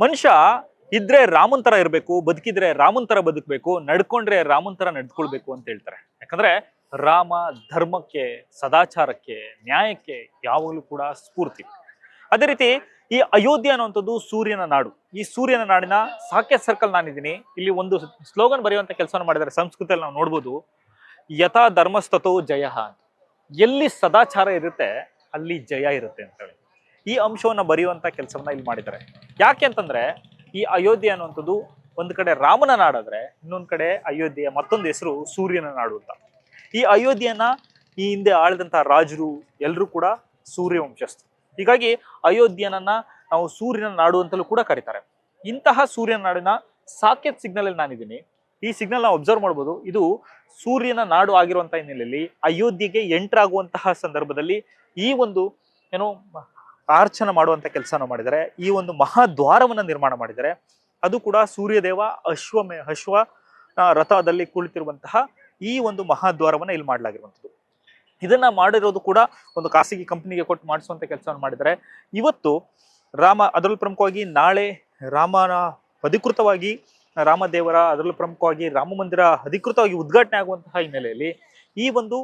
ಮನುಷ್ಯ ಇದ್ರೆ ರಾಮನ್ ತರ ಇರಬೇಕು, ಬದುಕಿದ್ರೆ ರಾಮನ್ ತರ ಬದುಕಬೇಕು, ನಡ್ಕೊಂಡ್ರೆ ರಾಮನ್ ತರ ನಡ್ಕೊಳ್ಬೇಕು ಅಂತ ಹೇಳ್ತಾರೆ. ಯಾಕಂದ್ರೆ ರಾಮ ಧರ್ಮಕ್ಕೆ, ಸದಾಚಾರಕ್ಕೆ, ನ್ಯಾಯಕ್ಕೆ ಯಾವಾಗಲೂ ಕೂಡ ಸ್ಫೂರ್ತಿ. ಅದೇ ರೀತಿ ಈ ಅಯೋಧ್ಯೆ ಅನ್ನುವಂಥದ್ದು ಸೂರ್ಯನ ನಾಡು. ಈ ಸೂರ್ಯನ ನಾಡಿನ ಸಾಕೇತ್ ಸರ್ಕಲ್ ನಾನಿದ್ದೀನಿ. ಇಲ್ಲಿ ಒಂದು ಸ್ಲೋಗನ್ ಬರೆಯುವಂತ ಕೆಲಸವನ್ನು ಮಾಡಿದ್ದಾರೆ. ಸಂಸ್ಕೃತಿಯಲ್ಲಿ ನಾವು ನೋಡ್ಬೋದು, ಯಥಾ ಧರ್ಮಸ್ತತೋ ಜಯ ಅಂತ. ಎಲ್ಲಿ ಸದಾಚಾರ ಇರುತ್ತೆ ಅಲ್ಲಿ ಜಯ ಇರುತ್ತೆ ಅಂತ ಹೇಳಿ ಈ ಅಂಶವನ್ನ ಬರೆಯುವಂತ ಕೆಲಸವನ್ನ ಇಲ್ಲಿ ಮಾಡಿದ್ದಾರೆ. ಯಾಕೆ ಅಂತಂದ್ರೆ ಈ ಅಯೋಧ್ಯೆ ಅನ್ನುವಂಥದ್ದು ಒಂದು ಕಡೆ ರಾಮನ ನಾಡಾದ್ರೆ ಇನ್ನೊಂದು ಕಡೆ ಅಯೋಧ್ಯೆಯ ಮತ್ತೊಂದು ಹೆಸರು ಸೂರ್ಯನ ನಾಡು ಅಂತ. ಈ ಅಯೋಧ್ಯೆಯನ್ನ ಈ ಹಿಂದೆ ಆಳಿದಂತಹ ರಾಜರು ಎಲ್ಲರೂ ಕೂಡ ಸೂರ್ಯ ವಂಶಸ್ಥರು. ಹೀಗಾಗಿ ಅಯೋಧ್ಯೆಯನ್ನ ನಾವು ಸೂರ್ಯನ ನಾಡು ಅಂತಲೂ ಕೂಡ ಕರೀತಾರೆ. ಇಂತಹ ಸೂರ್ಯನ ನಾಡಿನ ಸಾಕೇತ್ ಸಿಗ್ನಲ್ ಅಲ್ಲಿ ನಾನಿದ್ದೀನಿ. ಈ ಸಿಗ್ನಲ್ ನಾವು ಅಬ್ಸರ್ವ್ ಮಾಡ್ಬೋದು. ಇದು ಸೂರ್ಯನ ನಾಡು ಆಗಿರುವಂತಹ ಹಿನ್ನೆಲೆಯಲ್ಲಿ ಅಯೋಧ್ಯೆಗೆ ಎಂಟರ್ ಆಗುವಂತಹ ಸಂದರ್ಭದಲ್ಲಿ ಈ ಒಂದು ಏನೋ ಆರ್ಚನ ಮಾಡುವಂತ ಕೆಲಸನ ಮಾಡಿದ್ದಾರೆ. ಈ ಒಂದು ಮಹಾದ್ವಾರವನ್ನ ನಿರ್ಮಾಣ ಮಾಡಿದ್ದಾರೆ. ಅದು ಕೂಡ ಸೂರ್ಯದೇವ ಅಶ್ವ ರಥದಲ್ಲಿ ಕುಳಿತಿರುವಂತಹ ಈ ಒಂದು ಮಹಾದ್ವಾರವನ್ನ ಇಲ್ಲಿ ಮಾಡಲಾಗಿರುವಂಥದ್ದು. ಇದನ್ನ ಮಾಡಿರೋದು ಕೂಡ ಒಂದು ಖಾಸಗಿ ಕಂಪನಿಗೆ ಕೊಟ್ಟು ಮಾಡಿಸುವಂತ ಕೆಲಸವನ್ನು ಮಾಡಿದ್ದಾರೆ. ಇವತ್ತು ರಾಮ, ಅದರಲ್ಲೂ ಪ್ರಮುಖವಾಗಿ ನಾಳೆ ರಾಮನ ಅಧಿಕೃತವಾಗಿ ರಾಮದೇವರ, ಅದರಲ್ಲೂ ಪ್ರಮುಖವಾಗಿ ರಾಮ ಮಂದಿರ ಅಧಿಕೃತವಾಗಿ ಉದ್ಘಾಟನೆ ಆಗುವಂತಹ ಹಿನ್ನೆಲೆಯಲ್ಲಿ ಈ ಒಂದು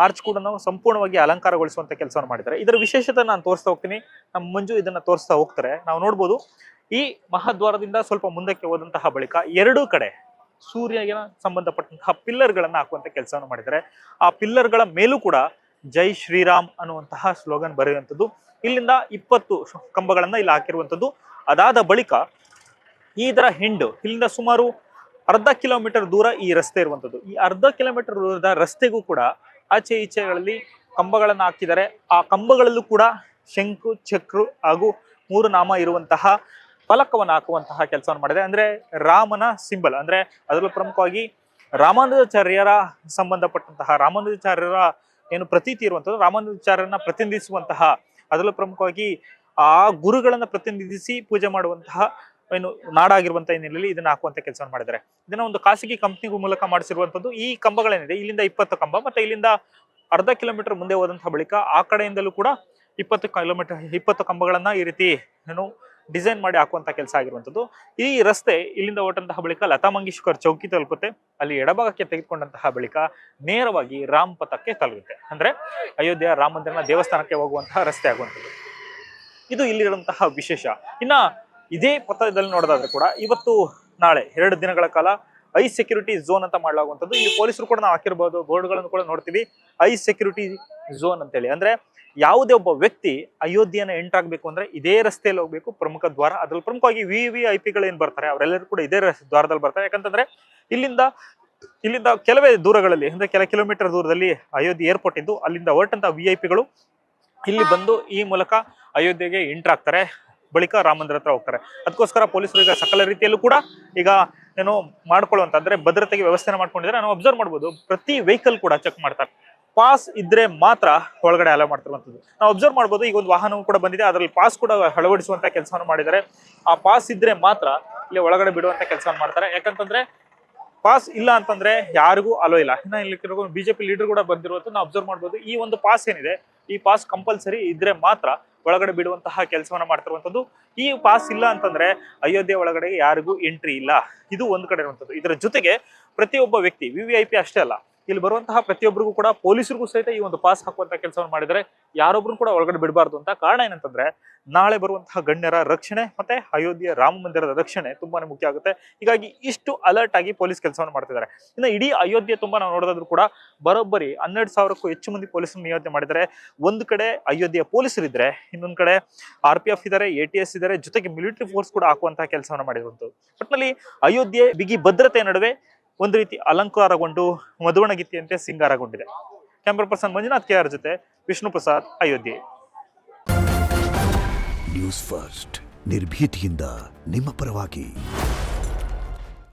ಆರ್ಚ್ ಕೂಡ ನಾವು ಸಂಪೂರ್ಣವಾಗಿ ಅಲಂಕಾರಗೊಳಿಸುವಂತ ಕೆಲಸವನ್ನು ಮಾಡಿದ್ದಾರೆ. ಇದರ ವಿಶೇಷತೆ ನಾನು ತೋರಿಸ್ತಾ ಹೋಗ್ತೀನಿ. ನಮ್ಮ ಮಂಜು ಇದನ್ನ ತೋರಿಸ್ತಾ ಹೋಗ್ತಾರೆ. ನಾವು ನೋಡ್ಬೋದು, ಈ ಮಹಾದ್ವಾರದಿಂದ ಸ್ವಲ್ಪ ಮುಂದಕ್ಕೆ ಹೋದಂತಹ ಬಳಿಕ ಎರಡೂ ಕಡೆ ಸೂರ್ಯಗೆ ಸಂಬಂಧಪಟ್ಟಂತಹ ಪಿಲ್ಲರ್ಗಳನ್ನ ಹಾಕುವಂತ ಕೆಲಸವನ್ನು ಮಾಡಿದ್ದಾರೆ. ಆ ಪಿಲ್ಲರ್ಗಳ ಮೇಲೂ ಕೂಡ ಜೈ ಶ್ರೀರಾಮ್ ಅನ್ನುವಂತಹ ಸ್ಲೋಗನ್ ಬರೆಯುವಂಥದ್ದು. ಇಲ್ಲಿಂದ 20 ಕಂಬಗಳನ್ನ ಇಲ್ಲಿ ಹಾಕಿರುವಂಥದ್ದು. ಅದಾದ ಬಳಿಕ ಇದರ ಹಿಂಡು ಇಲ್ಲಿಂದ ಸುಮಾರು ಅರ್ಧ ಕಿಲೋಮೀಟರ್ ದೂರ ಈ ರಸ್ತೆ ಇರುವಂಥದ್ದು. ಈ ಅರ್ಧ ಕಿಲೋಮೀಟರ್ ದೂರದ ರಸ್ತೆಗೂ ಕೂಡ ಆಚೆ ಈಚೆಗಳಲ್ಲಿ ಕಂಬಗಳನ್ನ ಹಾಕಿದ್ದಾರೆ. ಆ ಕಂಬಗಳಲ್ಲೂ ಕೂಡ ಶಂಕು, ಚಕ್ರ ಹಾಗೂ 3 ನಾಮ ಇರುವಂತಹ ಫಲಕವನ್ನು ಹಾಕುವಂತಹ ಕೆಲಸವನ್ನು ಮಾಡಿದೆ. ಅಂದ್ರೆ ರಾಮನ ಸಿಂಬಲ್, ಅಂದ್ರೆ ಅದರಲ್ಲೂ ಪ್ರಮುಖವಾಗಿ ರಾಮಾನುಜಾಚಾರ್ಯರ ಸಂಬಂಧಪಟ್ಟಂತಹ ರಾಮಾನುಜಾಚಾರ್ಯರ ಏನು ಪ್ರತೀತಿ ಇರುವಂಥದ್ದು, ರಾಮಾನುಜಾಚಾರ್ಯರನ್ನ ಪ್ರತಿನಿಧಿಸುವಂತಹ, ಅದರಲ್ಲೂ ಪ್ರಮುಖವಾಗಿ ಆ ಗುರುಗಳನ್ನ ಪ್ರತಿನಿಧಿಸಿ ಪೂಜೆ ಮಾಡುವಂತಹ ಏನು ನಾಡಾಗಿರುವಂತಹ ಹಿನ್ನೆಲೆಯಲ್ಲಿ ಇದನ್ನ ಹಾಕುವಂತ ಕೆಲಸವನ್ನು ಮಾಡಿದ್ದಾರೆ. ಇದನ್ನ ಒಂದು ಖಾಸಗಿ ಕಂಪ್ನಿ ಮೂಲಕ ಮಾಡಿಸಿರುವಂತದ್ದು. ಈ ಕಂಬಗಳೇನಿದೆ ಇಲ್ಲಿಂದ 20 ಕಂಬ, ಮತ್ತೆ ಇಲ್ಲಿಂದ ಅರ್ಧ ಕಿಲೋಮೀಟರ್ ಮುಂದೆ ಹೋದಂತಹ ಬಳಿಕ ಆ ಕಡೆಯಿಂದಲೂ ಕೂಡ 20 ಕಂಬಗಳನ್ನ ಈ ರೀತಿ ಏನು ಡಿಸೈನ್ ಮಾಡಿ ಹಾಕುವಂತ ಕೆಲಸ ಆಗಿರುವಂತದ್ದು. ಈ ರಸ್ತೆ ಇಲ್ಲಿಂದ ಹೊರಟಂತಹ ಬಳಿಕ ಲತಾ ಮಂಗೇಶ್ಕರ್ ಚೌಕಿ ತಲುಪುತ್ತೆ. ಅಲ್ಲಿ ಎಡಭಾಗಕ್ಕೆ ತೆಗೆದುಕೊಂಡಂತಹ ಬಳಿಕ ನೇರವಾಗಿ ರಾಮ್ ಪಥಕ್ಕೆ ತಲುಪುತ್ತೆ. ಅಂದ್ರೆ ಅಯೋಧ್ಯೆಯ ರಾಮ ಮಂದಿರನ ದೇವಸ್ಥಾನಕ್ಕೆ ಹೋಗುವಂತಹ ರಸ್ತೆ ಆಗುವಂಥದ್ದು. ಇದು ಇಲ್ಲಿರುವಂತಹ ವಿಶೇಷ. ಇನ್ನ ಇದೇ ಪಥದಲ್ಲಿ ನೋಡೋದಾದ್ರೆ ಕೂಡ ಇವತ್ತು ನಾಳೆ 2 ದಿನಗಳ ಕಾಲ ಐ ಸೆಕ್ಯೂರಿಟಿ ಝೋನ್ ಅಂತ ಮಾಡಲಾಗುವಂಥದ್ದು. ಇಲ್ಲಿ ಪೊಲೀಸರು ಕೂಡ ನಾವು ಹಾಕಿರ್ಬೋದು, ಬೋರ್ಡ್ಗಳನ್ನು ಕೂಡ ನೋಡ್ತೀವಿ, ಐ ಸೆಕ್ಯೂರಿಟಿ ಝೋನ್ ಅಂತೇಳಿ. ಅಂದ್ರೆ ಯಾವುದೇ ಒಬ್ಬ ವ್ಯಕ್ತಿ ಅಯೋಧ್ಯೆಯನ್ನ ಎಂಟರ್ ಆಗ್ಬೇಕು ಅಂದ್ರೆ ಇದೇ ರಸ್ತೆಯಲ್ಲಿ ಹೋಗ್ಬೇಕು, ಪ್ರಮುಖ ದ್ವಾರ. ಅದ್ರಲ್ಲಿ ಪ್ರಮುಖವಾಗಿ VVIP ಏನ್ ಬರ್ತಾರೆ ಅವರೆಲ್ಲರೂ ಕೂಡ ಇದೇ ದ್ವಾರದಲ್ಲಿ ಬರ್ತಾರೆ. ಯಾಕಂತಂದ್ರೆ ಇಲ್ಲಿಂದ ಕೆಲವೇ ದೂರಗಳಲ್ಲಿ, ಅಂದ್ರೆ ಕೆಲ ಕಿಲೋಮೀಟರ್ ದೂರದಲ್ಲಿ ಅಯೋಧ್ಯೆ ಏರ್ಪೋರ್ಟ್ ಇದ್ದು ಅಲ್ಲಿಂದ ಹೊರಟಂತ VIPಗಳು ಇಲ್ಲಿ ಬಂದು ಈ ಮೂಲಕ ಅಯೋಧ್ಯೆಗೆ ಎಂಟರ್ ಆಗ್ತಾರೆ. ಬಳಿಕ ರಾಮ ಮಂದಿರ ಹತ್ರ ಹೋಗ್ತಾರೆ. ಅದಕ್ಕೋಸ್ಕರ ಪೊಲೀಸರು ಈಗ ಸಕಲ ರೀತಿಯಲ್ಲೂ ಕೂಡ ಈಗ ಏನೋ ಮಾಡ್ಕೊಳ್ಳುವಂತ, ಅಂದ್ರೆ ಭದ್ರತೆಗೆ ವ್ಯವಸ್ಥೆನ ಮಾಡ್ಕೊಂಡಿದ್ದಾರೆ. ನಾವು ಅಬ್ಸರ್ವ್ ಮಾಡ್ಬೋದು, ಪ್ರತಿ ವೆಹಿಕಲ್ ಕೂಡ ಚೆಕ್ ಮಾಡ್ತಾರೆ. ಪಾಸ್ ಇದ್ರೆ ಮಾತ್ರ ಒಳಗಡೆ ಅಲೋ ಮಾಡ್ತಿರುವಂತದ್ದು ನಾವು ಅಬ್ಸರ್ವ್ ಮಾಡ್ಬೋದು. ಈಗ ಒಂದು ವಾಹನವೂ ಕೂಡ ಬಂದಿದೆ, ಅದರಲ್ಲಿ ಪಾಸ್ ಕೂಡ ಅಳವಡಿಸುವಂತ ಕೆಲಸವನ್ನು ಮಾಡಿದ್ದಾರೆ. ಆ ಪಾಸ್ ಇದ್ರೆ ಮಾತ್ರ ಇಲ್ಲಿ ಒಳಗಡೆ ಬಿಡುವಂತ ಕೆಲಸವನ್ನು ಮಾಡ್ತಾರೆ. ಯಾಕಂತಂದ್ರೆ ಪಾಸ್ ಇಲ್ಲ ಅಂತಂದ್ರೆ ಯಾರಿಗೂ ಅಲೋ ಇಲ್ಲ. ಇನ್ನ ಇಲ್ಲಿ ಬಿಜೆಪಿ ಲೀಡರ್ ಕೂಡ ಬಂದಿರುವಂತ ನಾವು ಅಬ್ಸರ್ವ್ ಮಾಡ್ಬೋದು. ಈ ಒಂದು ಪಾಸ್ ಏನಿದೆ, ಈ ಪಾಸ್ ಕಂಪಲ್ಸರಿ ಇದ್ರೆ ಮಾತ್ರ ಒಳಗಡೆ ಬಿಡುವಂತಹ ಕೆಲಸವನ್ನ ಮಾಡ್ತಿರುವಂತದ್ದು. ಈ ಪಾಸ್ ಇಲ್ಲ ಅಂತಂದ್ರೆ ಅಯೋಧ್ಯೆ ಒಳಗಡೆ ಯಾರಿಗೂ ಎಂಟ್ರಿ ಇಲ್ಲ. ಇದು ಒಂದು ಕಡೆ ಇರುವಂತದ್ದು. ಇದರ ಜೊತೆಗೆ ಪ್ರತಿಯೊಬ್ಬ ವ್ಯಕ್ತಿ VVIP ಅಷ್ಟೇ ಅಲ್ಲ, ಇಲ್ಲಿ ಬರುವಂತಹ ಪ್ರತಿಯೊಬ್ಬರಿಗೂ ಕೂಡ ಪೊಲೀಸರಿಗೂ ಸಹಿತ ಈ ಒಂದು ಪಾಸ್ ಹಾಕುವಂತ ಕೆಲಸವನ್ನು ಮಾಡಿದರೆ ಯಾರೊಬ್ರು ಕೂಡ ಒಳಗಡೆ ಬಿಡಬಾರ್ದು ಅಂತ. ಕಾರಣ ಏನಂತಂದ್ರೆ ನಾಳೆ ಬರುವಂತಹ ಗಣ್ಯರ ರಕ್ಷಣೆ ಮತ್ತೆ ಅಯೋಧ್ಯೆಯ ರಾಮ ಮಂದಿರದ ರಕ್ಷಣೆ ತುಂಬಾನೇ ಮುಖ್ಯ ಆಗುತ್ತೆ. ಹೀಗಾಗಿ ಇಷ್ಟು ಅಲರ್ಟ್ ಆಗಿ ಪೊಲೀಸ್ ಕೆಲಸವನ್ನು ಮಾಡ್ತಿದ್ದಾರೆ. ಇನ್ನು ಇಡೀ ಅಯೋಧ್ಯೆ ತುಂಬಾ ನಾವು ನೋಡೋದಾದ್ರೂ ಕೂಡ ಬರೋಬ್ಬರಿ 12,000ಕ್ಕೂ ಹೆಚ್ಚು ಮಂದಿ ಪೊಲೀಸರು ನಿಯೋಜನೆ ಮಾಡಿದ್ದಾರೆ. ಒಂದು ಕಡೆ ಅಯೋಧ್ಯೆಯ ಪೊಲೀಸರಿದ್ರೆ, ಇನ್ನೊಂದು ಕಡೆ RPF ಇದ್ದಾರೆ, ATS ಇದ್ದಾರೆ, ಜೊತೆಗೆ ಮಿಲಿಟರಿ ಫೋರ್ಸ್ ಕೂಡ ಹಾಕುವಂತಹ ಕೆಲಸವನ್ನು ಮಾಡಿರುವಂಥದ್ದು. ಒಟ್ಟಿನಲ್ಲಿ ಅಯೋಧ್ಯೆ ಬಿಗಿ ಭದ್ರತೆ ನಡುವೆ ಒಂದು ರೀತಿ ಅಲಂಕಾರಗೊಂಡು ಮಧುವಣಗಿತ್ತಿಯಂತೆ ಸಿಂಗಾರಗೊಂಡಿದೆ. ಕ್ಯಾಮರಾ ಪರ್ಸನ್ ಮಂಜುನಾಥ್ KR ಜೊತೆ ವಿಷ್ಣು ಪ್ರಸಾದ್, ಅಯೋಧ್ಯೆ. ನ್ಯೂಸ್ ಫಸ್ಟ್, ನಿರ್ಭೀತಿಯಿಂದ ನಿಮ್ಮ ಪರವಾಗಿ.